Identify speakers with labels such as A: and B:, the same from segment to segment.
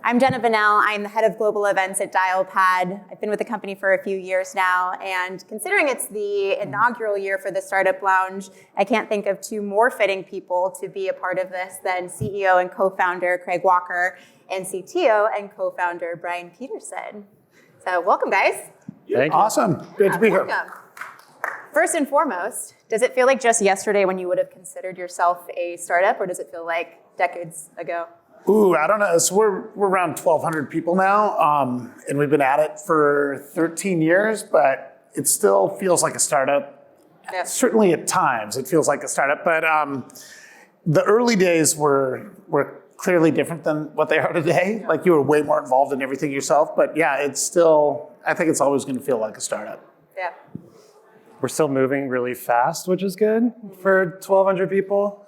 A: I'm Jenna Bunnell. I'm the head of global events at Dialpad. I've been with the company for a few years now, and considering it's the inaugural year for the Startup Lounge, I can't think of two more fitting people to be a part of this than CEO and co-founder Craig Walker and CTO and co-founder Brian Peterson. So welcome, guys.
B: Thank you.
C: Awesome. Great to be here.
A: Welcome. First and foremost, does it feel like just yesterday when you would have considered yourself a startup, or does it feel like decades ago?
C: Ooh, I don't know. So we're around 1,200 people now, and we've been at it for 13 years, but it still feels like a startup.
A: Yeah.
C: Certainly at times it feels like a startup, but the early days were clearly different than what they are today.
A: Yeah.
C: Like you were way more involved in everything yourself, but yeah, it's still, I think it's always going to feel like a startup.
A: Yeah.
B: We're still moving really fast, which is good for 1,200 people.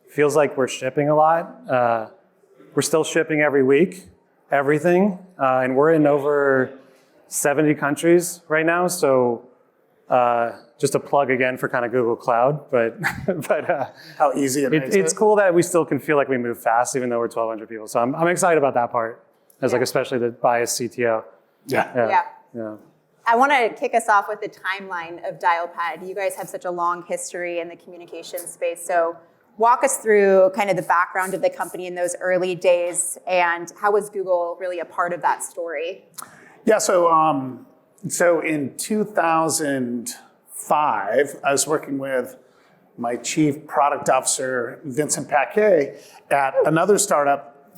B: Feels like we're shipping a lot. We're still shipping every week, everything. And we're in over 70 countries right now. So just a plug again for kind of Google Cloud, but
C: How easy
B: it's cool that we still can feel like we move fast, even though we're 1,200 people. So I'm excited about that part, as like especially the biased CTO.
C: Yeah.
A: I want to kick us off with the timeline of Dialpad. You guys have such a long history in the communication space. So walk us through kind of the background of the company in those early days, and how was Google really a part of that story?
C: Yeah, so in 2005, I was working with my chief product officer, Vincent Paquet, at another startup.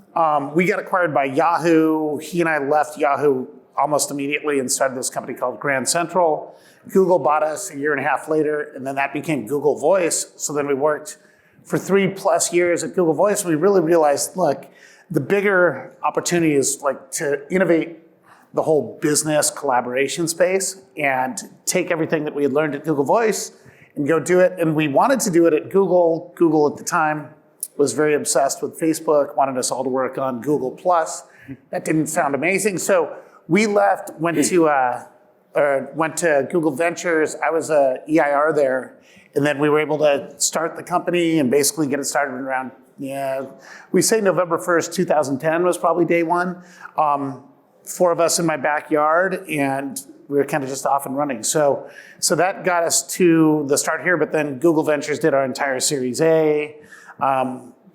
C: We got acquired by Yahoo. He and I left Yahoo almost immediately and started this company called Grand Central. Google bought us a year and a half later, and then that became Google Voice. So then we worked for 3+ years at Google Voice. We really realized, look, the bigger opportunity is like to innovate the whole business collaboration space and take everything that we had learned at Google Voice and go do it. And we wanted to do it at Google. Google at the time was very obsessed with Facebook, wanted us all to work on Google+. That didn't sound amazing. So we left, went to Google Ventures. I was a EIR there. And then we were able to start the company and basically get it started around, we say November 1st, 2010 was probably day one. 4 of us in my backyard, and we were kind of just off and running. So that got us to the start here, but then Google Ventures did our entire Series A.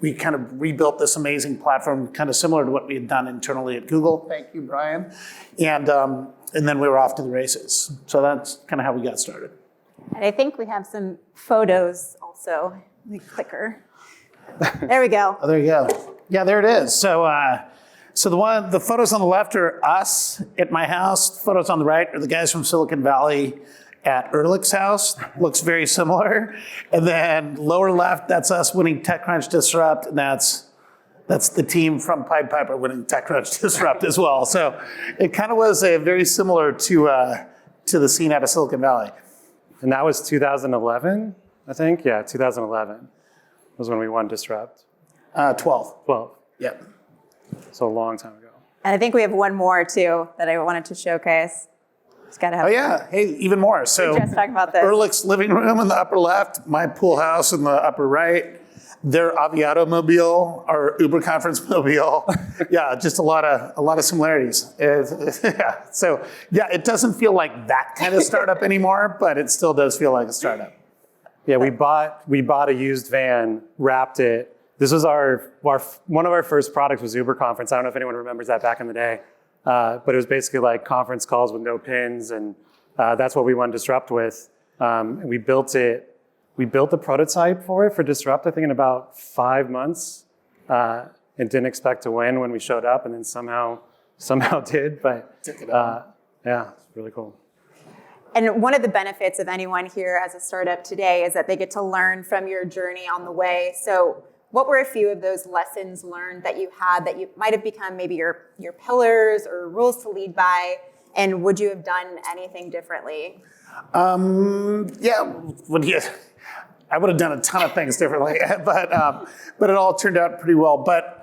C: We kind of rebuilt this amazing platform, kind of similar to what we had done internally at Google. Thank you, Brian. And then we were off to the races. So that's kind of how we got started.
A: And I think we have some photos also. The clicker. There we go.
C: Oh, there you go. Yeah, there it is. So the photos on the left are us at my house. The photos on the right are the guys from Silicon Valley at Ehrlich's house. Looks very similar. And then lower left, that's us winning TechCrunch Disrupt, and that's the team from Pied Piper winning TechCrunch Disrupt as well. So it kind of was very similar to the scene out of Silicon Valley.
B: And that was 2011, I think. Yeah, 2011 was when we won Disrupt.
C: 12. Yep.
B: So a long time ago.
A: And I think we have one more too that I wanted to showcase. Just gotta have.
C: Oh yeah, hey, even more. So
A: we just talked about this.
C: Ehrlich's living room in the upper left, my pool house in the upper right, their Aviato mobile, our Uber conference mobile. Yeah, just a lot of similarities. Yeah. So yeah, it doesn't feel like that kind of startup anymore, but it still does feel like a startup.
B: Yeah, we bought a used van, wrapped it. This was one of our first products was Uber conference. I don't know if anyone remembers that back in the day, but it was basically like conference calls with no pins, and that's what we won Disrupt with. And we built it. We built the prototype for it for Disrupt, I think, in about 5 months, and didn't expect to win when we showed up, and then somehow did. But yeah, it's really cool.
A: And one of the benefits of anyone here as a startup today is that they get to learn from your journey on the way. So what were a few of those lessons learned that you had that you might have become maybe your pillars or rules to lead by? And would you have done anything differently?
C: I would have done a ton of things differently, but it all turned out pretty well. But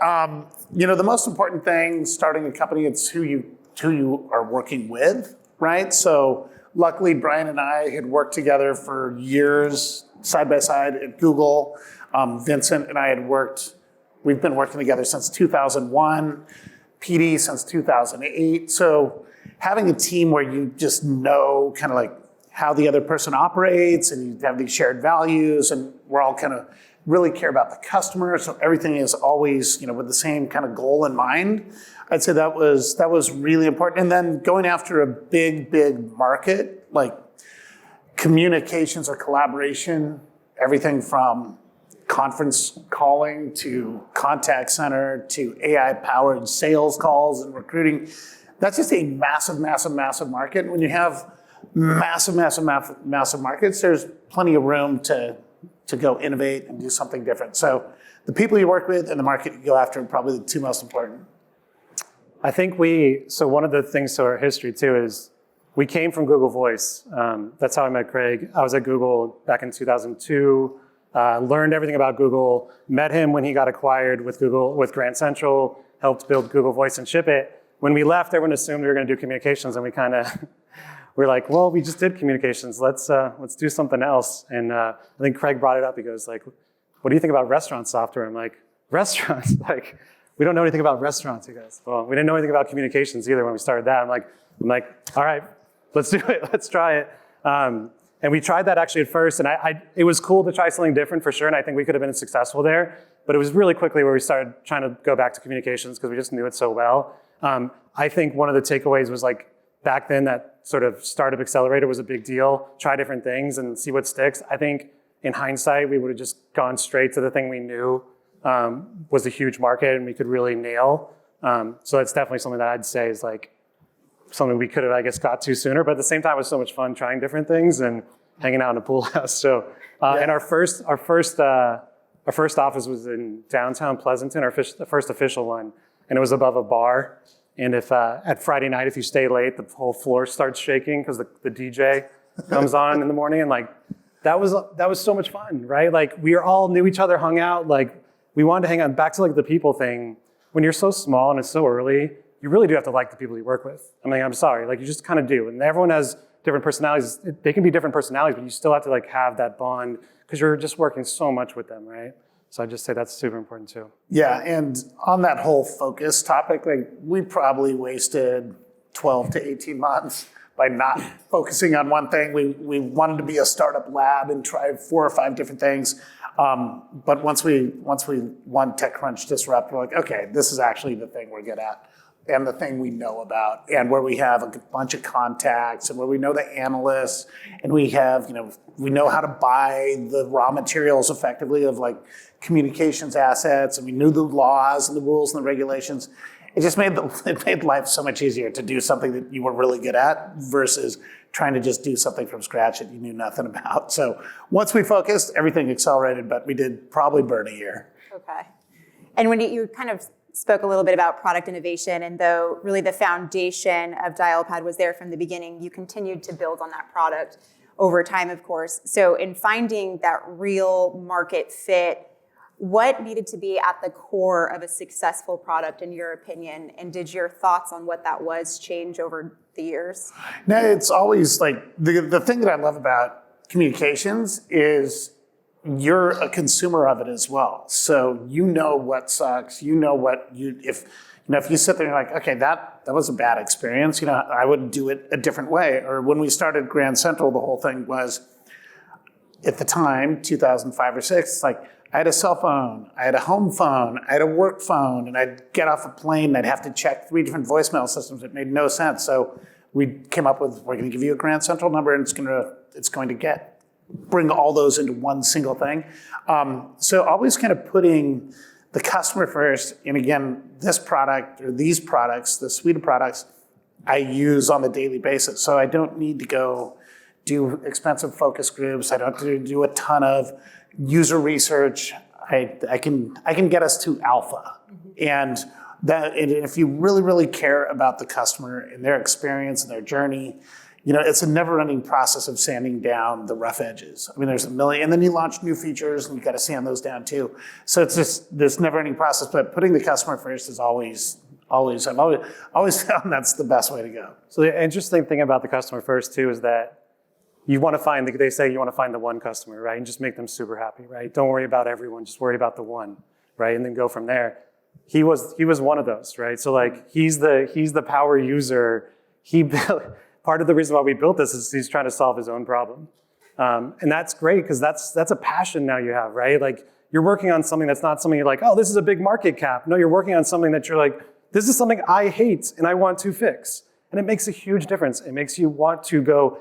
C: the most important thing starting a company, it's who you are working with, right? So luckily, Brian and I had worked together for years, side by side at Google. Vincent and I we've been working together since 2001. PD since 2008. So having a team where you just know kind of like how the other person operates and you have these shared values and we're all kind of really care about the customer. So everything is always, with the same kind of goal in mind. I'd say that was really important. And then going after a big market, like communications or collaboration, everything from conference calling to contact center to AI-powered sales calls and recruiting. That's just a massive market. When you have massive markets, there's plenty of room to go innovate and do something different. So the people you work with and the market you go after are probably the two most important.
B: I think so one of the things to our history too is we came from Google Voice. That's how I met Craig. I was at Google back in 2002, learned everything about Google, met him when he got acquired with Grand Central, helped build Google Voice and ship it. When we left, everyone assumed we were gonna do communications and we kind of, we're like, well, we just did communications. Let's do something else. And I think Craig brought it up. He goes like, what do you think about restaurant software? I'm like, restaurants? Like, we don't know anything about restaurants. He goes, well, we didn't know anything about communications either when we started that. I'm like, all right, let's do it. Let's try it. And we tried that actually at first. And it was cool to try something different for sure. And I think we could have been successful there. But it was really quickly where we started trying to go back to communications because we just knew it so well. I think one of the takeaways was like, back then that sort of startup accelerator was a big deal. Try different things and see what sticks. I think in hindsight, we would have just gone straight to the thing we knew was a huge market and we could really nail. So that's definitely something that I'd say is like something we could have, I guess, got to sooner. But at the same time, it was so much fun trying different things and hanging out in a pool house. So, and our first office was in downtown Pleasanton, the first official one, and it was above a bar. And if at Friday night, if you stay late, the whole floor starts shaking because the DJ comes on in the morning, and like that was so much fun, right? Like we all knew each other, hung out, like we wanted to hang out. Back to like the people thing. When you're so small and it's so early, you really do have to like the people you work with. I mean, I'm sorry, like you just kind of do. And everyone has different personalities. They can be different personalities, but you still have to like have that bond because you're just working so much with them, right? So I'd just say that's super important too.
C: Yeah, and on that whole focus topic, like we probably wasted 12 to 18 months by not focusing on one thing. We wanted to be a startup lab and try 4 or 5 different things. But once we won TechCrunch Disrupt, we're like, okay, this is actually the thing we're good at and the thing we know about and where we have a bunch of contacts and where we know the analysts and we have, we know how to buy the raw materials effectively of like communications assets and we knew the laws and the rules and the regulations. It just made life so much easier to do something that you were really good at versus trying to just do something from scratch that you knew nothing about. So once we focused, everything accelerated, but we did probably burn a year.
A: Okay. And when you kind of spoke a little bit about product innovation, and though really the foundation of Dialpad was there from the beginning, you continued to build on that product over time, of course. So in finding that real market fit, what needed to be at the core of a successful product in your opinion? And did your thoughts on what that was change over the years?
C: No, it's always like the thing that I love about communications is you're a consumer of it as well. So you know what sucks. You know what if you sit there and you're like, okay, that was a bad experience. I would do it a different way. Or when we started Grand Central, the whole thing was at the time, 2005 or 6, it's like I had a cell phone, I had a home phone, I had a work phone, and I'd get off a plane and I'd have to check 3 different voicemail systems. It made no sense. So we came up with, we're going to give you a Grand Central number and it's going to bring all those into one single thing. So always kind of putting the customer first. And again, this product or these products, the suite of products I use on a daily basis. So I don't need to go do expensive focus groups. I don't have to do a ton of user research. I can get us to alpha. And if you really, really care about the customer and their experience and their journey, it's a never-ending process of sanding down the rough edges. I mean, there's a million, and then you launch new features and you got to sand those down too. So it's just this never-ending process, but putting the customer first is I've always found that's the best way to go.
B: So the interesting thing about the customer first too is that they say you want to find the one customer, right? And just make them super happy, right? Don't worry about everyone, just worry about the one, right? And then go from there. he was one of those, right? So like he's the power user. Part of the reason why we built this is he's trying to solve his own problem. And that's great because that's a passion now you have, right? Like you're working on something that's not something you're like, oh, this is a big market cap. No, you're working on something that you're like, this is something I hate and I want to fix. And it makes a huge difference. It makes you want to go,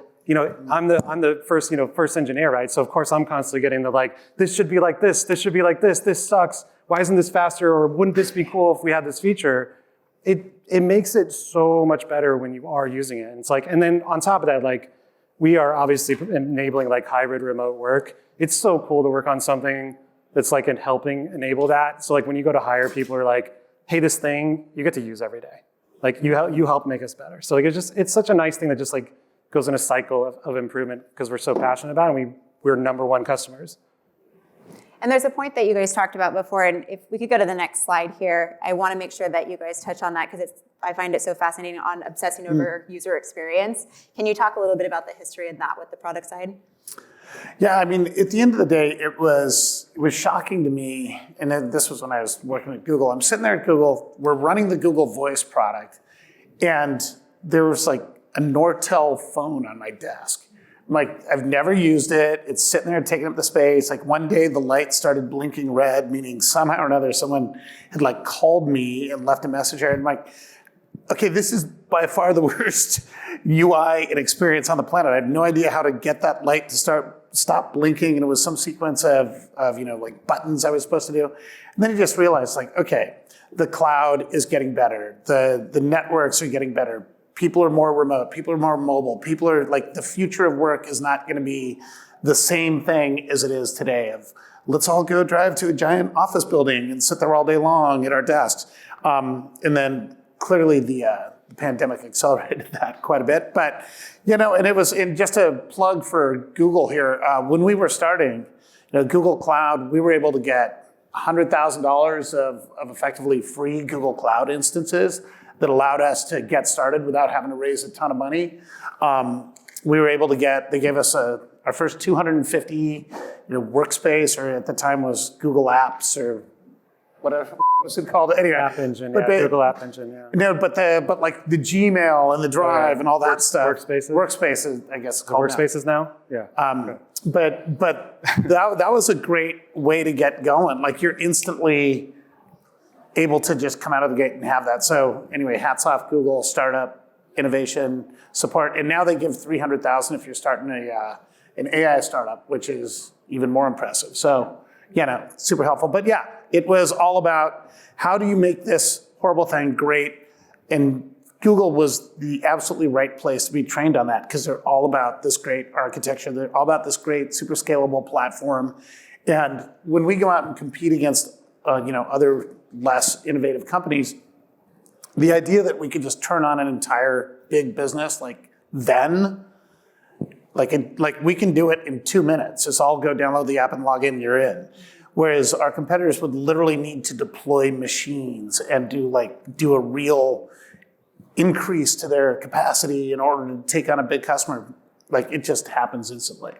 B: I'm the first engineer, right? So of course I'm constantly getting the like, this should be like this should be like this sucks. Why isn't this faster? Or wouldn't this be cool if we had this feature? It makes it so much better when you are using it. And it's like, and then on top of that, like we are obviously enabling like hybrid remote work. It's so cool to work on something that's like helping enable that. So like when you go to hire, people are like, hey, this thing you get to use every day. Like you help make us better. So like it's such a nice thing that just like goes in a cycle of improvement because we're so passionate about it and we're number one customers.
A: And there's a point that you guys talked about before, and if we could go to the next slide here, I want to make sure that you guys touch on that because I find it so fascinating on obsessing over user experience. Can you talk a little bit about the history of that with the product side?
C: Yeah, I mean, at the end of the day, it was shocking to me, and then this was when I was working at Google. I'm sitting there at Google, we're running the Google Voice product, and there was like a Nortel phone on my desk. I'm like, I've never used it. It's sitting there taking up the space. Like one day the light started blinking red, meaning somehow or another someone had like called me and left a message there. And I'm like, okay, this is by far the worst UI and experience on the planet. I had no idea how to get that light to stop blinking, and it was some sequence of like buttons I was supposed to do. And then you just realized like, okay, the cloud is getting better. The networks are getting better. People are more remote. People are more mobile. People are like, the future of work is not going to be the same thing as it is today of let's all go drive to a giant office building and sit there all day long at our desks. And then clearly the pandemic accelerated that quite a bit. But, and it was, and just a plug for Google here, when we were starting, Google Cloud, we were able to get $100,000 of effectively free Google Cloud instances that allowed us to get started without having to raise a ton of money. We were able to they gave us our first 250 workspace, or at the time was Google Apps or whatever was it called? Anyway,
B: App Engine, Google App Engine, yeah.
C: No, but like the Gmail and the Drive and all that stuff. Workspaces, I guess.
B: Workspaces now? Yeah.
C: Okay. But that was a great way to get going. Like you're instantly able to just come out of the gate and have that. So anyway, hats off Google, startup, innovation, support. And now they give $300,000 if you're starting an AI startup, which is even more impressive. So, super helpful. But yeah, it was all about how do you make this horrible thing great? And Google was the absolutely right place to be trained on that because they're all about this great architecture. They're all about this great super scalable platform. And when we go out and compete against other less innovative companies, the idea that we could just turn on an entire big business like we can do it in 2 minutes. Just all go download the app and log in, you're in. Whereas our competitors would literally need to deploy machines and do a real increase to their capacity in order to take on a big customer. Like it just happens instantly.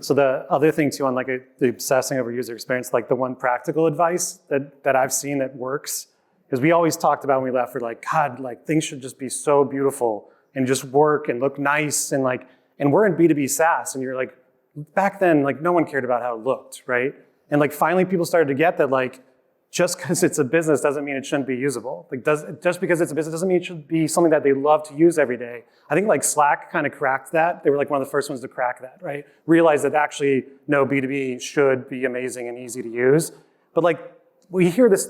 B: So the other thing too on the obsessing over user experience, like the one practical advice that I've seen that works is we always talked about when we left, we're like, God, like things should just be so beautiful and just work and look nice and we're in B2B SaaS and you're like, back then, like no one cared about how it looked, right? And like finally people started to get that like, just because it's a business doesn't mean it shouldn't be usable. Just because it's a business doesn't mean it should be something that they love to use every day. I think like Slack kind of cracked that. They were like one of the first ones to crack that, right? Realize that actually, no, B2B should be amazing and easy to use. But like we heard this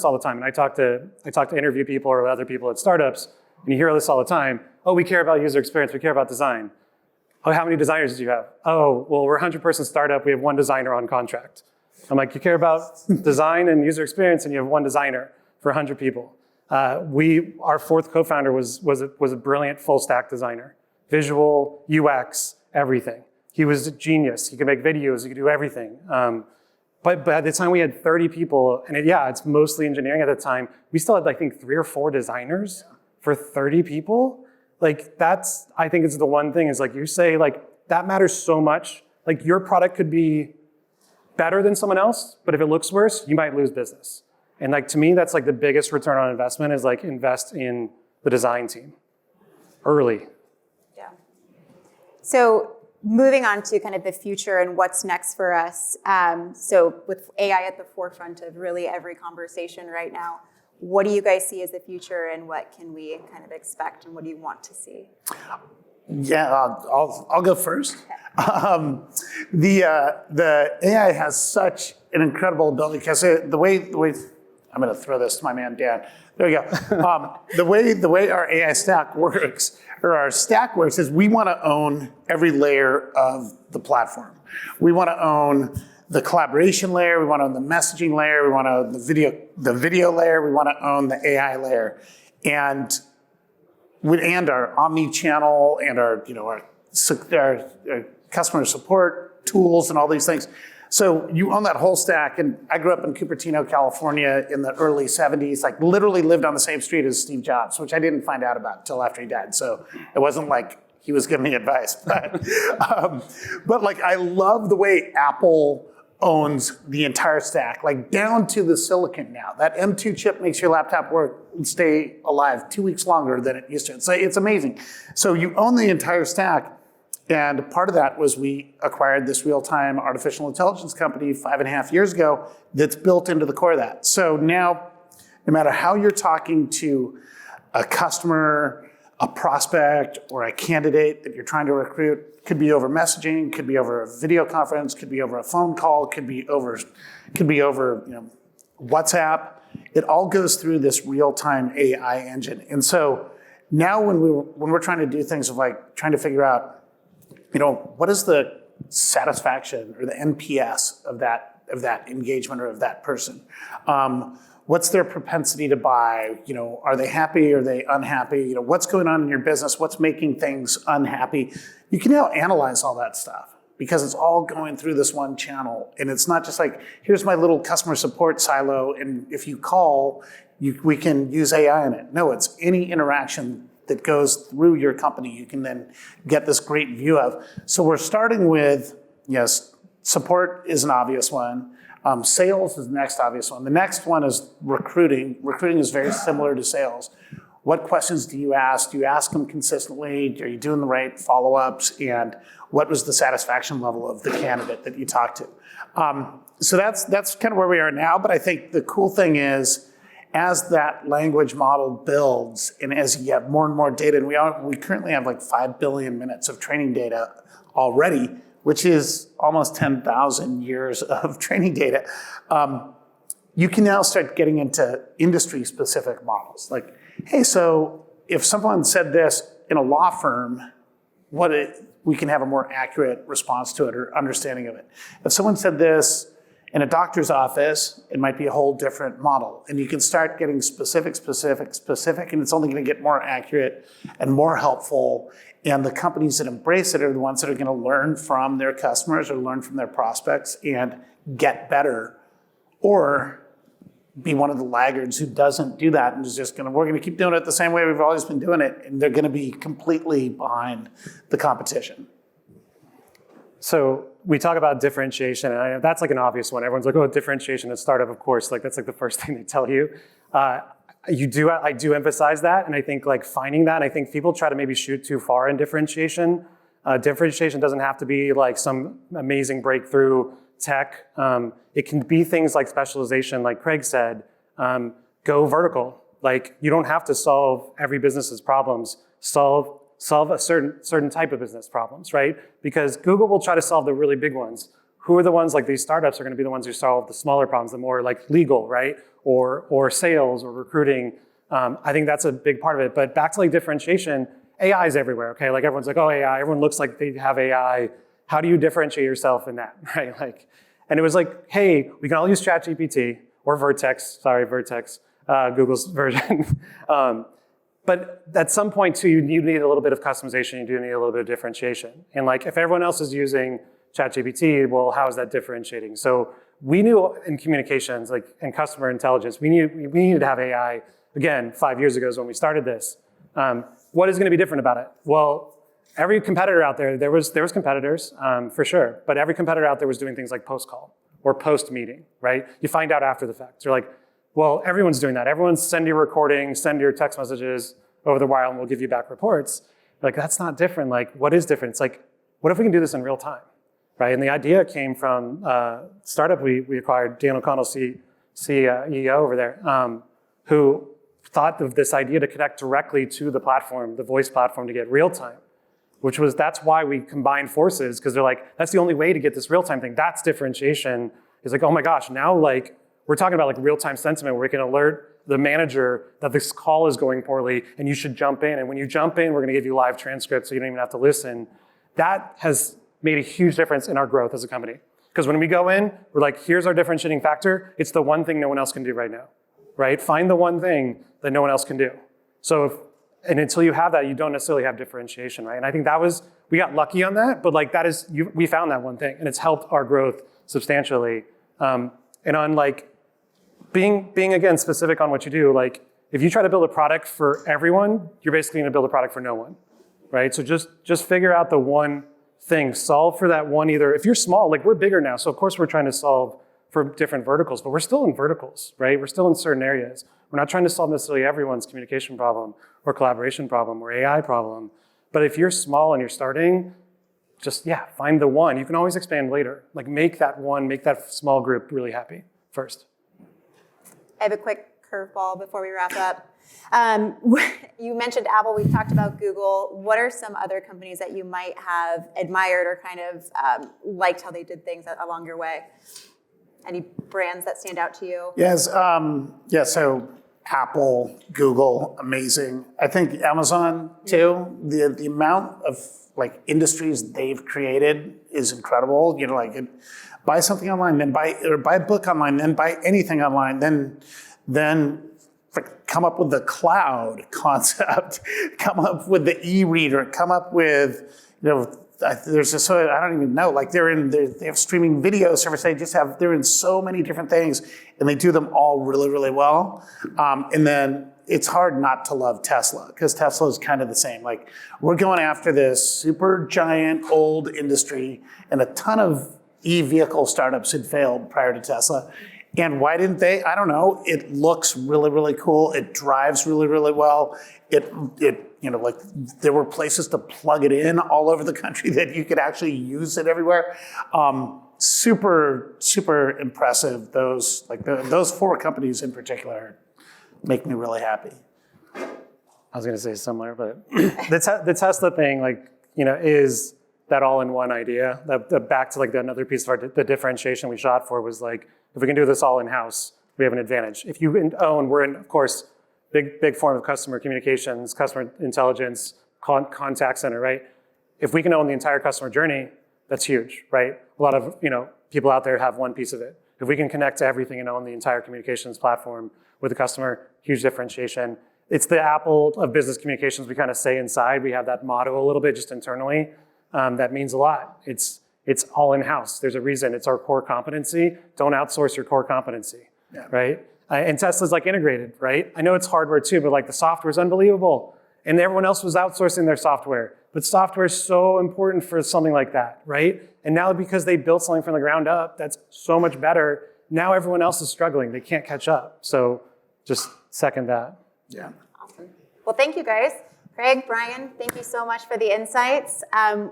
B: all the time. And I talk to interview people or other people at startups, and you hear this all the time. Oh, we care about user experience, we care about design. Oh, how many designers do you have? Oh, well, we're a 100-person startup, we have one designer on contract. I'm like, you care about design and user experience, and you have one designer for 100 people. Our fourth co-founder was a brilliant full stack designer, visual, UX, everything. He was a genius. He could make videos. He could do everything. But at the time we had 30 people, and it's mostly engineering at the time. We still had I think 3 or 4 designers for 30 people. Like I think it's the one thing is like you say like that matters so much. Like your product could be better than someone else, but if it looks worse, you might lose business. And like, to me, that's like the biggest return on investment is like invest in the design team early.
A: Yeah. So moving on to kind of the future and what's next for us. So with AI at the forefront of really every conversation right now, what do you guys see as the future and what can we kind of expect and what do you want to see?
C: Yeah, I'll go first. The AI has such an incredible ability because the way I'm going to throw this to my man Dan. There we go. The way our AI stack works, or our stack works, is we want to own every layer of the platform. We want to own the collaboration layer. We want to own the messaging layer. We want to own the video layer. We want to own the AI layer, and our omni-channel and our customer support tools and all these things. So you own that whole stack. And I grew up in Cupertino, California in the early 70s, like literally lived on the same street as Steve Jobs, which I didn't find out about until after he died. So it wasn't like he was giving me advice. But like, I love the way Apple owns the entire stack, like down to the silicon now. That M2 chip makes your laptop work and stay alive 2 weeks longer than it used to. So it's amazing. So you own the entire stack. And part of that was we acquired this real-time artificial intelligence company 5.5 years ago that's built into the core of that. So now, no matter how you're talking to a customer, a prospect, or a candidate that you're trying to recruit, could be over messaging, could be over a video conference, could be over a phone call, could be over WhatsApp. It all goes through this real-time AI engine. And so now when we're trying to do things of like trying to figure out, what is the satisfaction or the NPS of that engagement or of that person? What's their propensity to buy? Are they happy? Are they unhappy? What's going on in your business? What's making things unhappy? You can now analyze all that stuff because it's all going through this one channel. And it's not just like, here's my little customer support silo, and if you call, we can use AI in it. No, it's any interaction that goes through your company, you can then get this great view of. So we're starting with, yes, support is an obvious one. Sales is the next obvious one. The next one is recruiting. Recruiting is very similar to sales. What questions do you ask? Do you ask them consistently? Are you doing the right follow-ups? And what was the satisfaction level of the candidate that you talked to? So that's kind of where we are now. But I think the cool thing is, as that language model builds and as you have more and more data, and we currently have like 5 billion minutes of training data already, which is almost 10,000 years of training data, you can now start getting into industry-specific models. Like, hey, so if someone said this in a law firm, we can have a more accurate response to it or understanding of it. If someone said this in a doctor's office, it might be a whole different model. And you can start getting specific, and it's only going to get more accurate and more helpful. And the companies that embrace it are the ones that are going to learn from their customers or learn from their prospects and get better, or be one of the laggards who doesn't do that and is just we're going to keep doing it the same way we've always been doing it, and they're going to be completely behind the competition.
B: So we talk about differentiation, and that's like an obvious one. Everyone's like, oh, differentiation at startup, of course. Like that's like the first thing they tell you. I do emphasize that, and I think like finding that, I think people try to maybe shoot too far in differentiation. Differentiation doesn't have to be like some amazing breakthrough tech. It can be things like specialization, like Craig said. Go vertical. Like you don't have to solve every business's problems. Solve a certain type of business problems, right? Because Google will try to solve the really big ones. Who are the ones, like these startups are going to be the ones who solve the smaller problems, the more like legal, right? Or sales or recruiting. I think that's a big part of it. But back to like differentiation, AI is everywhere, okay? Like everyone's like, oh, AI, everyone looks like they have AI. How do you differentiate yourself in that, right? And it was like, hey, we can all use ChatGPT or Vertex, Google's version. But at some point too, you need a little bit of customization. You do need a little bit of differentiation. And like, if everyone else is using ChatGPT, well, how is that differentiating? So we knew in communications, like in customer intelligence, we needed to have AI. Again, 5 years ago is when we started this. What is going to be different about it? Well, every competitor out there, there was competitors for sure, but every competitor out there was doing things like post-call or post-meeting, right? You find out after the fact. You're like, well, everyone's doing that. Everyone's send your recordings, send your text messages over the wire, and we'll give you back reports. Like, that's not different. Like, what is different? It's like, what if we can do this in real time, right? And the idea came from startup we acquired, Dan O'Connell, CEO over there, who thought of this idea to connect directly to the platform, the voice platform, to get real time, that's why we combined forces, because they're like, that's the only way to get this real time thing. That's differentiation. It's like, oh my gosh, now like we're talking about like real time sentiment where we can alert the manager that this call is going poorly and you should jump in. And when you jump in, we're gonna give you live transcripts so you don't even have to listen. That has made a huge difference in our growth as a company. Because when we go in, we're like, here's our differentiating factor. It's the one thing no one else can do right now, right? Find the one thing that no one else can do. And until you have that, you don't necessarily have differentiation, right? And I think we got lucky on that, but like we found that one thing, and it's helped our growth substantially. And on like being again specific on what you do, like if you try to build a product for everyone, you're basically gonna build a product for no one, right? So just figure out the one thing, solve for that one. Either if you're small, like we're bigger now, so of course we're trying to solve for different verticals, but we're still in verticals, right? We're still in certain areas. We're not trying to solve necessarily everyone's communication problem or collaboration problem or AI problem. But if you're small and you're starting, just, find the one. You can always expand later. Like make that small group really happy first.
A: I have a quick curveball before we wrap up. You mentioned Apple, we've talked about Google. What are some other companies that you might have admired or kind of liked how they did things along your way? Any brands that stand out to you?
C: Yes, so Apple, Google, amazing. I think Amazon too. The amount of like industries they've created is incredible. You know, like buy something online, then buy a book online, then buy anything online, then come up with the cloud concept, come up with the e-reader, come up with, there's just, I don't even know, like they have streaming video service, they're in so many different things, and they do them all really, really well. And then it's hard not to love Tesla, because Tesla is kind of the same. Like, we're going after this super giant old industry, and a ton of e-vehicle startups had failed prior to Tesla. And why didn't they? I don't know. It looks really, really cool. It drives really, really well. Like there were places to plug it in all over the country that you could actually use it everywhere. Super, super impressive. Those four companies in particular make me really happy.
B: I was going to say similar, but the Tesla thing, is that all-in-one idea. Back to another piece of the differentiation we shot for was like, if we can do this all in-house, we have an advantage. If you own, we're in, of course, big form of customer communications, customer intelligence, contact center, right? If we can own the entire customer journey, that's huge, right? A lot of people out there have one piece of it. If we can connect to everything and own the entire communications platform with the customer, huge differentiation. It's the Apple of business communications we kind of say inside. We have that motto a little bit just internally. That means a lot. It's all in-house. There's a reason. It's our core competency. Don't outsource your core competency, right? And Tesla's integrated, right? I know it's hardware too, but the software is unbelievable. And everyone else was outsourcing their software. But software is so important for something like that, right? And now because they built something from the ground up that's so much better, now everyone else is struggling. They can't catch up. So just second that.
C: Yeah.
A: Awesome. Well, thank you guys. Craig, Brian, thank you so much for the insights.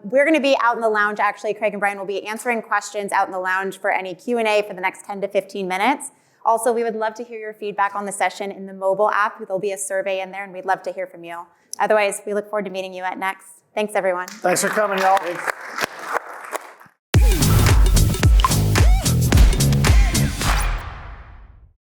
A: We're going to be out in the lounge, actually. Craig and Brian will be answering questions out in the lounge for any Q&A for the next 10 to 15 minutes. Also, we would love to hear your feedback on the session in the mobile app. There'll be a survey in there, and we'd love to hear from you. Otherwise, we look forward to meeting you at Next. Thanks, everyone.
C: Thanks for coming, y'all. Thanks.